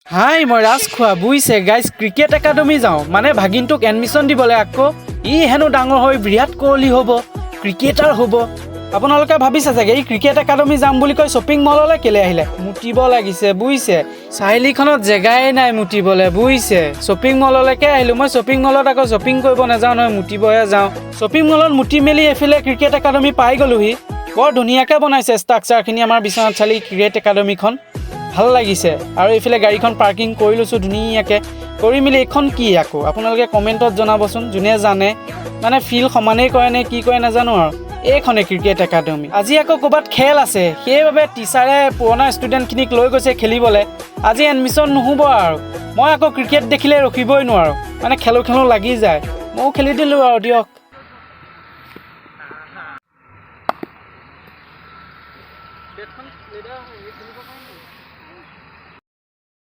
হাই মই ৰাজখোৱা বুজিছে guys cricket academy যাওঁ মানে ভাগিনটোক এডমিশ্যন দিবলৈ আকৌ ই হেনো ডাঙৰ হৈ বিৰাট কোহলি হ'ব ক্ৰিকেটাৰ হ'ব আপোনালোকে ভাবিছে চাগে এই ক্ৰিকেট একাডেমি যাম বুলি কৈ শ্বপিং মললৈ কেলৈ আহিলে মুতিব লাগিছে বুজিছে চাৰিআলিখনত জেগাই নাই মুতিবলৈ বুজিছে শ্বপিং মললৈকে আহিলোঁ মই শ্বপিং মলত আকৌ শ্বপিং কৰিব নাযাওঁ নহয় মুতিবহে যাওঁ শ্বপিং মলত মুতি মেলি এফালে ক্ৰিকেট একাডেমি পাই গ'লোহি বৰ ধুনীয়াকৈ বনাইছে ষ্ট্ৰাকচাৰখিনি আমাৰ বিশ্বনাথ চাৰিআলি ক্ৰিকেট একাডেমিখন ভাল লাগিছে আৰু এইফালে গাড়ীখন পাৰ্কিং কৰি লৈছোঁ ধুনীয়াকৈ কৰি মেলি এইখন কি আকৌ আপোনালোকে কমেণ্টত জনাবচোন যোনে জানে মানে ফিল সমানেই কৰে নে কি কৰে নাজানো আৰু এইখনে ক্ৰিকেট একাডেমি আজি আকৌ ক'ৰবাত খেল আছে সেইবাবে টিচাৰে পুৰণা ষ্টুডেণ্টখিনিক লৈ গৈছে খেলিবলৈ আজি এডমিশ্যন নহ'ব আৰু মই আকৌ ক্ৰিকেট দেখিলে ৰখিবই নোৱাৰোঁ মানে খেলো লাগি যায় ময়ো খেলি দিলোঁ আৰু দিয়ক